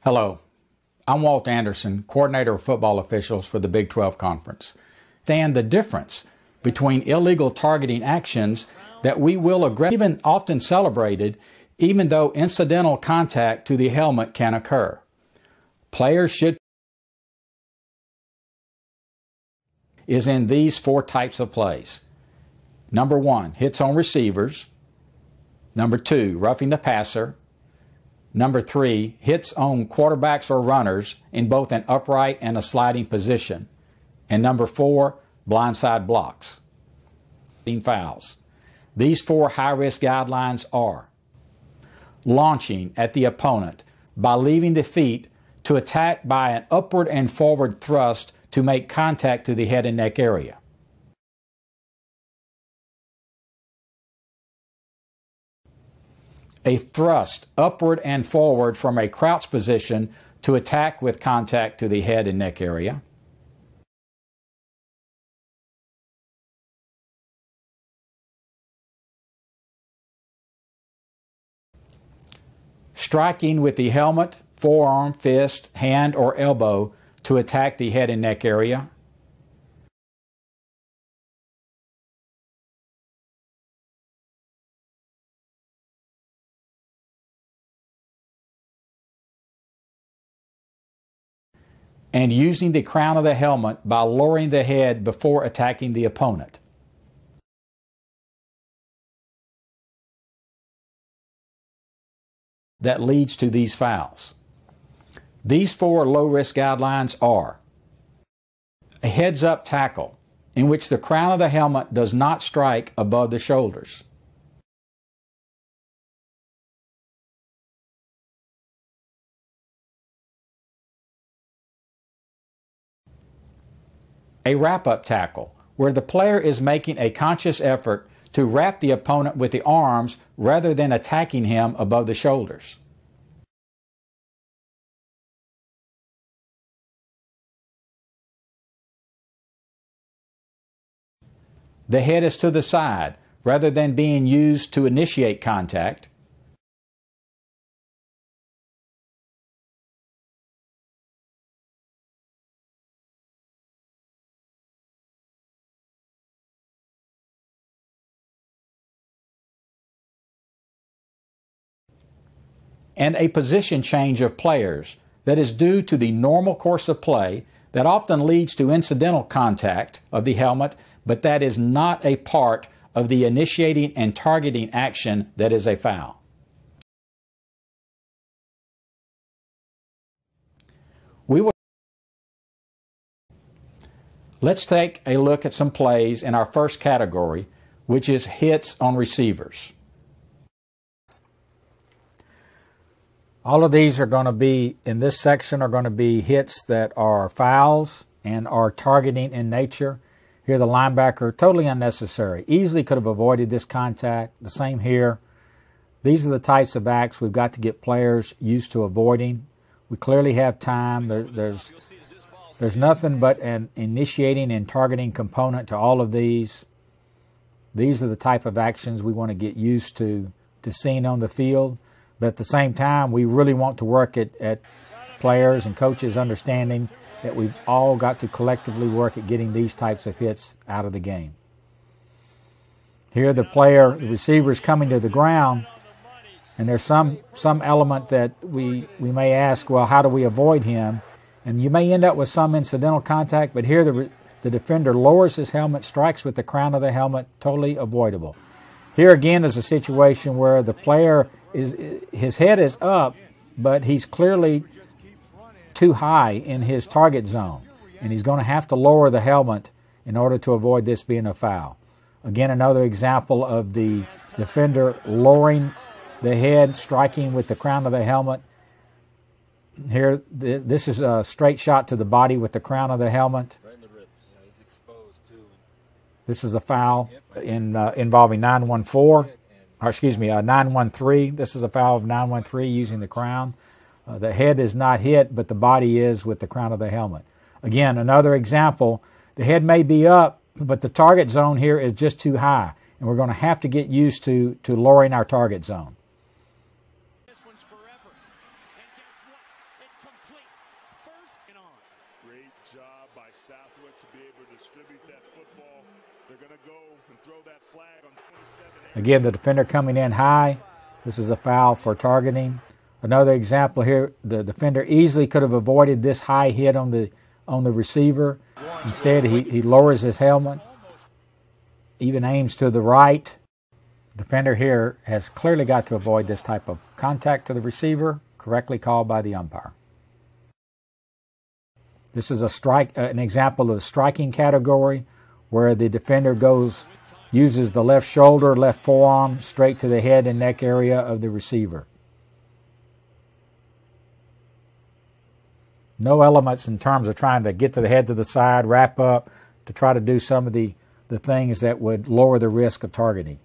Hello, I'm Walt Anderson, Coordinator of Football Officials for the Big 12 Conference. Understand the difference between illegal targeting actions that we will even often celebrated, even though incidental contact to the helmet can occur. Players should is in these four types of plays. Number one, hits on receivers. Number two, roughing the passer. Number three, hits on quarterbacks or runners in both an upright and a sliding position. And number four, blindside blocks. Fouls. These four high-risk guidelines are launching at the opponent by leaving the feet to attack by an upward and forward thrust to make contact to the head and neck area. A thrust upward and forward from a crouch position to attack with contact to the head and neck area. Striking with the helmet, forearm, fist, hand, or elbow to attack the head and neck area. And using the crown of the helmet by lowering the head before attacking the opponent. That leads to these fouls. These four low-risk guidelines are a heads-up tackle in which the crown of the helmet does not strike above the shoulders. A wrap-up tackle, where the player is making a conscious effort to wrap the opponent with the arms rather than attacking him above the shoulders. The head is to the side rather than being used to initiate contact. And a position change of players that is due to the normal course of play that often leads to incidental contact of the helmet, but that is not a part of the initiating and targeting action that is a foul. Let's take a look at some plays in our first category, which is hits on receivers. All of these are going to be, in this section, are going to be hits that are fouls and are targeting in nature. Here the linebacker, totally unnecessary. Easily could have avoided this contact. The same here. These are the types of acts we've got to get players used to avoiding. We clearly have time. There's nothing but an initiating and targeting component to all of these. These are the type of actions we want to get used to seeing on the field. But at the same time, we really want to work at players and coaches understanding that we've all got to collectively work at getting these types of hits out of the game. Here the receiver is coming to the ground, and there's some element that we may ask, well, how do we avoid him? And you may end up with some incidental contact, but here the defender lowers his helmet, strikes with the crown of the helmet, totally avoidable. Here again is a situation where the player his head is up, but he's clearly too high in his target zone, and he's going to have to lower the helmet in order to avoid this being a foul. Again, another example of the defender lowering the head, striking with the crown of the helmet. Here, this is a straight shot to the body with the crown of the helmet. This is a foul involving 913. This is a foul of 913 using the crown. The head is not hit, but the body is with the crown of the helmet. Again, another example. The head may be up, but the target zone here is just too high, and we're going to have to get used to lowering our target zone. This one's forever. And guess what? It's Again, the defender coming in high. This is a foul for targeting. Another example here, the defender easily could have avoided this high hit on the receiver. Instead, he lowers his helmet, even aims to the right. Defender here has clearly got to avoid this type of contact to the receiver, correctly called by the umpire. This is an example of the striking category, where the defender uses the left shoulder, left forearm straight to the head and neck area of the receiver. No elements in terms of trying to get to the head to the side, wrap up, to try to do some of the things that would lower the risk of targeting.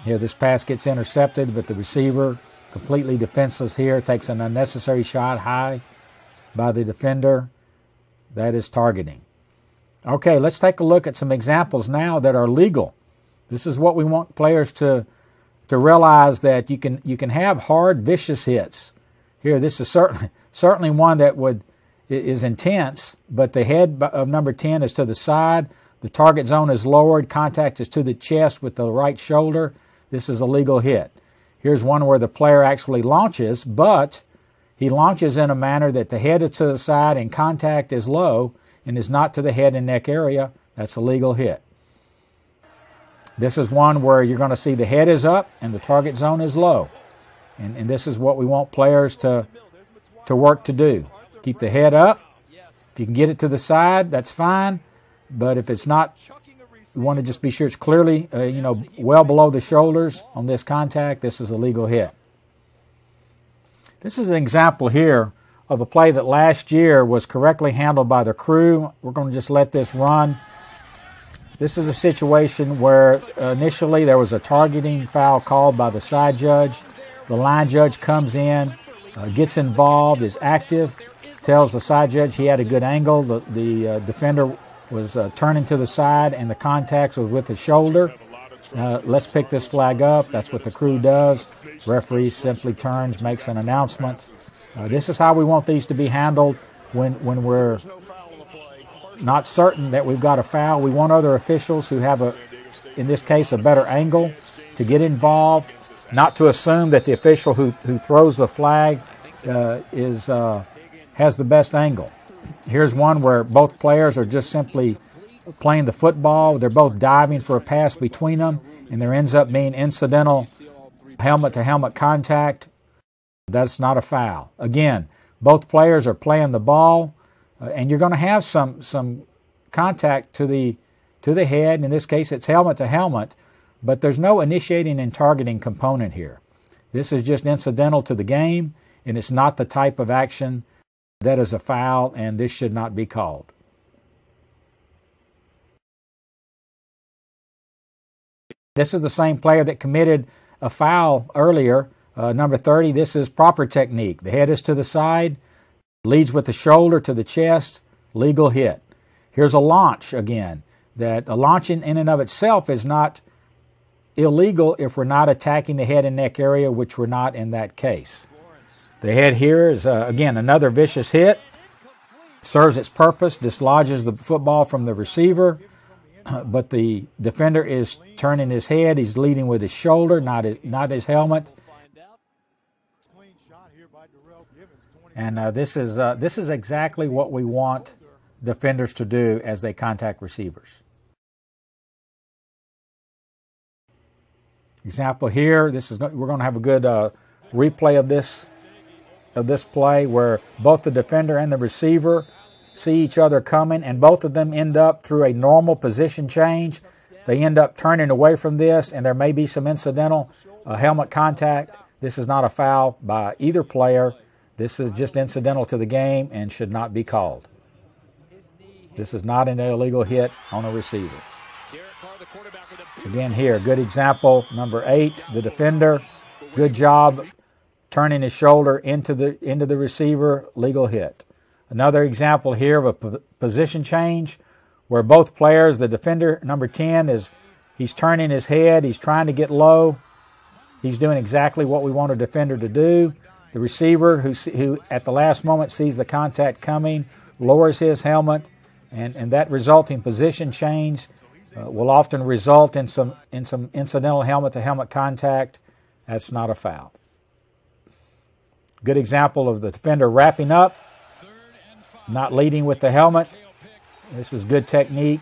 Here, this pass gets intercepted, but the receiver, completely defenseless here, takes an unnecessary shot high by the defender. That is targeting. Okay, let's take a look at some examples now that are legal. This is what we want players to realize, that you can have hard, vicious hits. Here, this is certainly one that is intense, but the head of number 10 is to the side. The target zone is lowered. Contact is to the chest with the right shoulder. This is a legal hit. Here's one where the player actually launches, but he launches in a manner that the head is to the side and contact is low and is not to the head and neck area. That's a legal hit. This is one where you're going to see the head is up and the target zone is low. And this is what we want players to work to do. Keep the head up. If you can get it to the side, that's fine. But if it's not, we want to just be sure it's clearly, well below the shoulders on this contact. This is a legal hit. This is an example here of a play that last year was correctly handled by the crew. We're going to just let this run. This is a situation where initially there was a targeting foul called by the side judge. The line judge comes in, gets involved, is active, tells the side judge he had a good angle. The defender was turning to the side and the contact was with his shoulder. Let's pick this flag up. That's what the crew does. Referee simply turns, makes an announcement. This is how we want these to be handled when we're not certain that we've got a foul. We want other officials who have, in this case, a better angle to get involved, not to assume that the official who throws the flag has the best angle. Here's one where both players are just simply playing the football. They're both diving for a pass between them, and there ends up being incidental helmet-to-helmet contact. That's not a foul. Again, both players are playing the ball, and you're going to have some contact to the head. In this case, it's helmet-to-helmet, but there's no initiating and targeting component here. This is just incidental to the game, and it's not the type of action that is a foul, and this should not be called. This is the same player that committed a foul earlier, number 30. This is proper technique. The head is to the side, leads with the shoulder to the chest, legal hit. Here's a launch again. That a launch in and of itself is not illegal if we're not attacking the head and neck area, which we're not in that case. The head here is, again, another vicious hit. Serves its purpose, dislodges the football from the receiver, but the defender is turning his head. He's leading with his shoulder, not his helmet. And this is exactly what we want defenders to do as they contact receivers. Example here. We're going to have a good replay of this play where both the defender and the receiver see each other coming, and both of them end up through a normal position change. They end up turning away from this, and there may be some incidental helmet contact. This is not a foul by either player. This is just incidental to the game and should not be called. This is not an illegal hit on a receiver. Again here, good example, number 8, the defender. Good job turning his shoulder into the receiver, legal hit. Another example here of a position change where both players, the defender, number 10, he's turning his head, he's trying to get low. He's doing exactly what we want a defender to do. The receiver, who at the last moment sees the contact coming, lowers his helmet, and that resulting position change will often result in some incidental helmet-to-helmet contact. That's not a foul. Good example of the defender wrapping up, not leading with the helmet. This is good technique.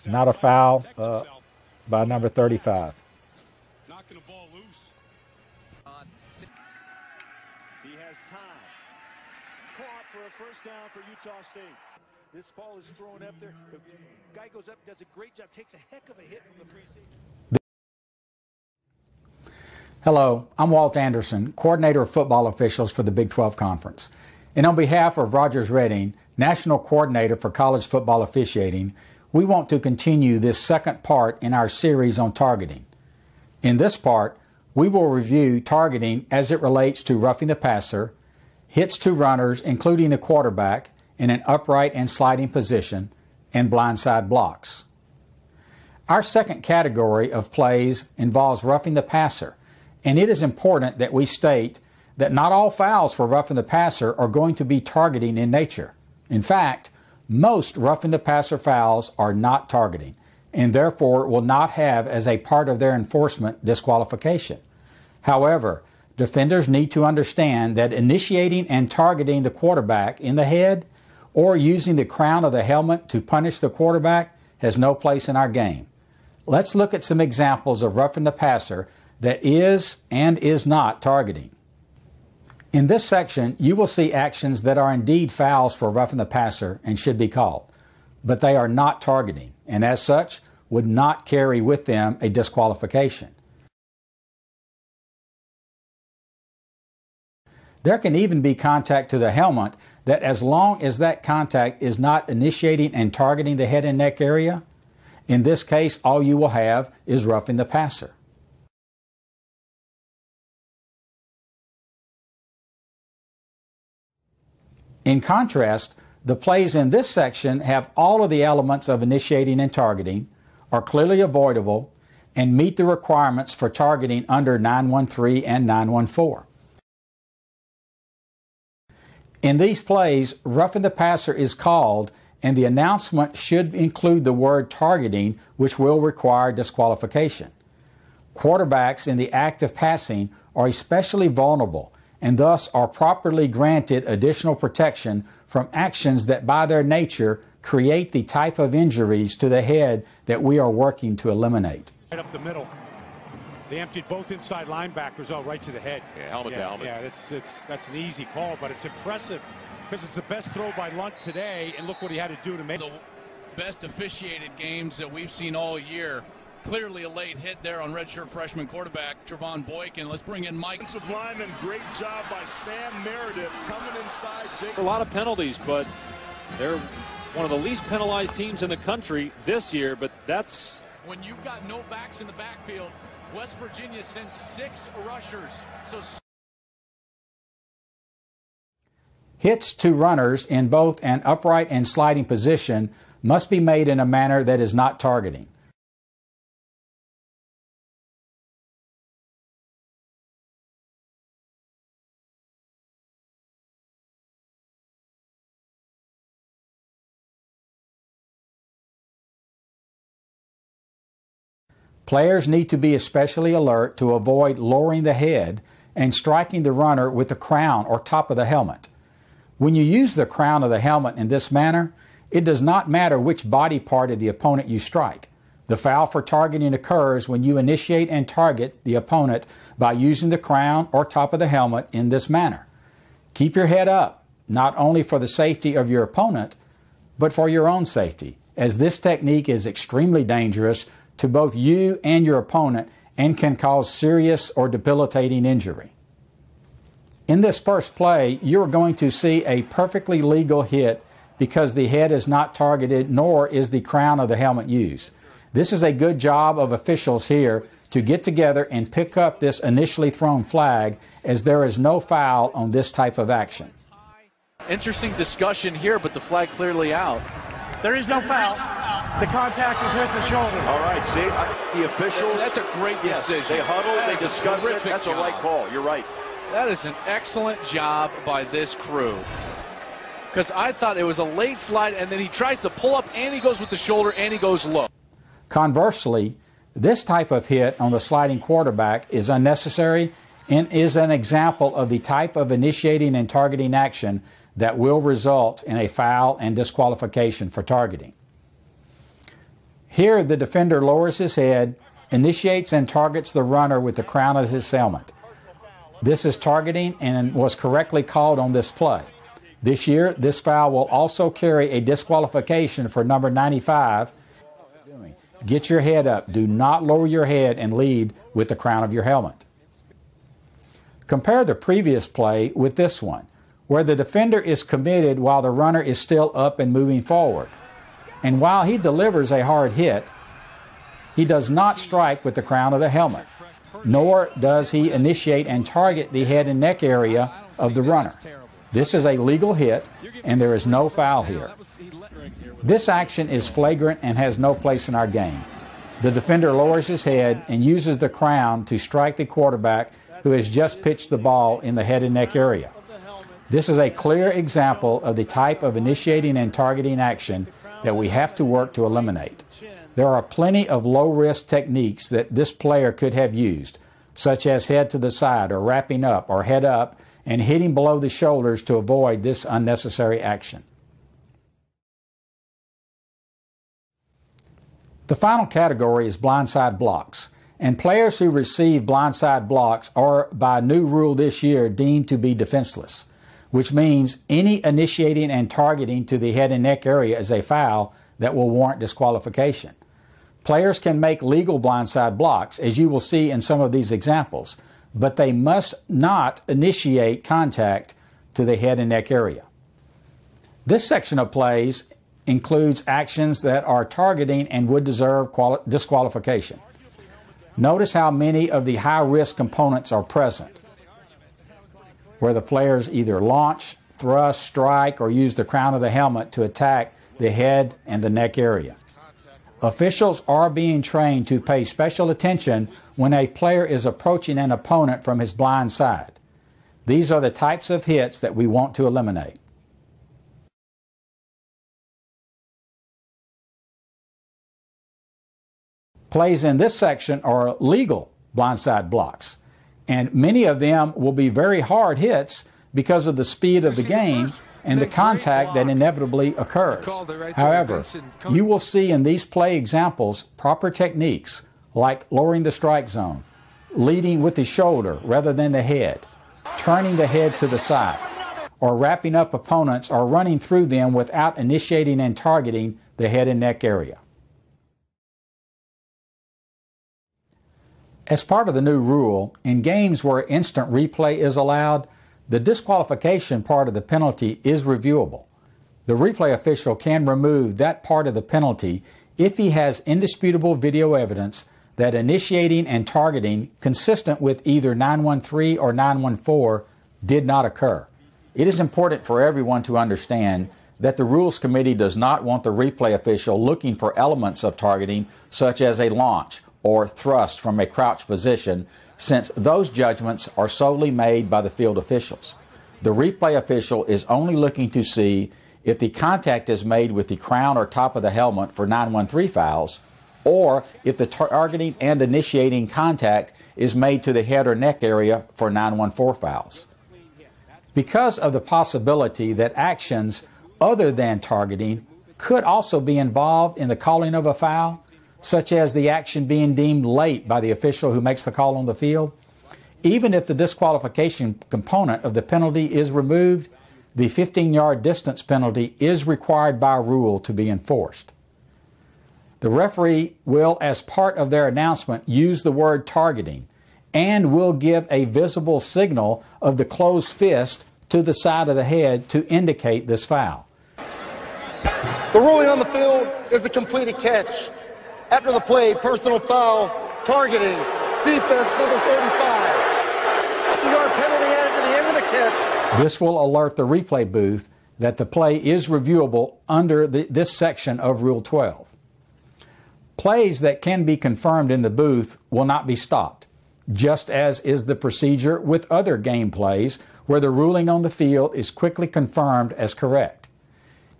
Not a foul by number 35. Knocking the ball loose. He has time. Caught for a first down for Utah State. This ball is thrown up there. The guy goes up, does a great job, takes a heck of a hit from the free safety. Hello, I'm Walt Anderson, Coordinator of Football Officials for the Big 12 Conference. And on behalf of Rogers Redding, National Coordinator for College Football Officiating, we want to continue this second part in our series on targeting. In this part, we will review targeting as it relates to roughing the passer, hits to runners, including the quarterback, in an upright and sliding position, and blindside blocks. Our second category of plays involves roughing the passer, and it is important that we state that not all fouls for roughing the passer are going to be targeting in nature. In fact, most roughing the passer fouls are not targeting, and therefore will not have as a part of their enforcement disqualification. However, defenders need to understand that initiating and targeting the quarterback in the head or using the crown of the helmet to punish the quarterback has no place in our game. Let's look at some examples of roughing the passer that is and is not targeting. In this section, you will see actions that are indeed fouls for roughing the passer and should be called, but they are not targeting, and as such, would not carry with them a disqualification. There can even be contact to the helmet that, as long as that contact is not initiating and targeting the head and neck area, in this case, all you will have is roughing the passer. In contrast, the plays in this section have all of the elements of initiating and targeting, are clearly avoidable, and meet the requirements for targeting under 913 and 914. In these plays, roughing the passer is called, and the announcement should include the word targeting, which will require disqualification. Quarterbacks in the act of passing are especially vulnerable, and thus are properly granted additional protection from actions that by their nature create the type of injuries to the head that we are working to eliminate. Right up the middle. They emptied both inside linebackers out right to the head. Yeah, helmet to helmet. Yeah, that's an easy call, but it's impressive because it's the best throw by Lunt today, and look what he had to do to make the best officiated games that we've seen all year. Clearly a late hit there on redshirt freshman quarterback Trevon Boykin. Let's bring in Mike. Defensive lineman, great job by Sam Meredith coming inside. A lot of penalties, but they're one of the least penalized teams in the country this year, but that's... When you've got no backs in the backfield, West Virginia sent 6 rushers. So Hits to runners in both an upright and sliding position must be made in a manner that is not targeting. Players need to be especially alert to avoid lowering the head and striking the runner with the crown or top of the helmet. When you use the crown of the helmet in this manner, it does not matter which body part of the opponent you strike. The foul for targeting occurs when you initiate and target the opponent by using the crown or top of the helmet in this manner. Keep your head up, not only for the safety of your opponent, but for your own safety, as this technique is extremely dangerous to both you and your opponent and can cause serious or debilitating injury. In this first play, you are going to see a perfectly legal hit because the head is not targeted, nor is the crown of the helmet used. This is a good job of officials here to get together and pick up this initially thrown flag, as there is no foul on this type of action. Interesting discussion here, but the flag clearly out. There is no foul. The contact is with the shoulder. All right, see, the officials. That's a great decision. They huddle, they discuss it. That's a right call. You're right. That is an excellent job by this crew. Because I thought it was a late slide, and then he tries to pull up, and he goes with the shoulder, and he goes low. Conversely, this type of hit on the sliding quarterback is unnecessary and is an example of the type of initiating and targeting action that will result in a foul and disqualification for targeting. Here, the defender lowers his head, initiates and targets the runner with the crown of his helmet. This is targeting and was correctly called on this play. This year, this foul will also carry a disqualification for number 95. Get your head up. Do not lower your head and lead with the crown of your helmet. Compare the previous play with this one, where the defender is committed while the runner is still up and moving forward. And while he delivers a hard hit, he does not strike with the crown of the helmet, nor does he initiate and target the head and neck area of the runner. This is a legal hit, and there is no foul here. This action is flagrant and has no place in our game. The defender lowers his head and uses the crown to strike the quarterback who has just pitched the ball in the head and neck area. This is a clear example of the type of initiating and targeting action that we have to work to eliminate. There are plenty of low-risk techniques that this player could have used, such as head to the side or wrapping up or head up and hitting below the shoulders to avoid this unnecessary action. The final category is blindside blocks, and players who receive blindside blocks are, by new rule this year, deemed to be defenseless, which means any initiating and targeting to the head and neck area is a foul that will warrant disqualification. Players can make legal blindside blocks, as you will see in some of these examples, but they must not initiate contact to the head and neck area. This section of plays includes actions that are targeting and would deserve disqualification. Notice how many of the high-risk components are present, where the players either launch, thrust, strike, or use the crown of the helmet to attack the head and the neck area. Officials are being trained to pay special attention when a player is approaching an opponent from his blind side. These are the types of hits that we want to eliminate. Plays in this section are legal blindside blocks, and many of them will be very hard hits because of the speed of the game and the contact that inevitably occurs. However, you will see in these play examples proper techniques like lowering the strike zone, leading with the shoulder rather than the head, turning the head to the side, or wrapping up opponents or running through them without initiating and targeting the head and neck area. As part of the new rule, in games where instant replay is allowed, the disqualification part of the penalty is reviewable. The replay official can remove that part of the penalty if he has indisputable video evidence that initiating and targeting consistent with either 913 or 914 did not occur. It is important for everyone to understand that the Rules Committee does not want the replay official looking for elements of targeting such as a launch or thrust from a crouch position, since those judgments are solely made by the field officials. The replay official is only looking to see if the contact is made with the crown or top of the helmet for 913 fouls, or if the targeting and initiating contact is made to the head or neck area for 914 fouls. Because of the possibility that actions other than targeting could also be involved in the calling of a foul, such as the action being deemed late by the official who makes the call on the field, even if the disqualification component of the penalty is removed, the 15-yard distance penalty is required by rule to be enforced. The referee will, as part of their announcement, use the word targeting and will give a visible signal of the closed fist to the side of the head to indicate this foul. The ruling on the field is a completed catch. After the play, personal foul, targeting, defense number 35. 2-yard penalty added to the end of the catch. This will alert the replay booth that the play is reviewable under this section of Rule 12. Plays that can be confirmed in the booth will not be stopped. just as is the procedure with other game plays where the ruling on the field is quickly confirmed as correct.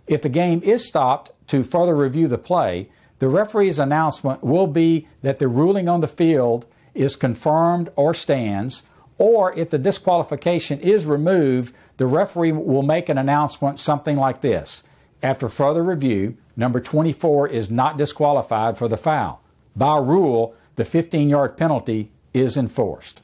If the game is stopped to further review the play, the referee's announcement will be that the ruling on the field is confirmed or stands, or if the disqualification is removed, the referee will make an announcement something like this: after further review, number 24 is not disqualified for the foul. By rule, the 15-yard penalty is enforced.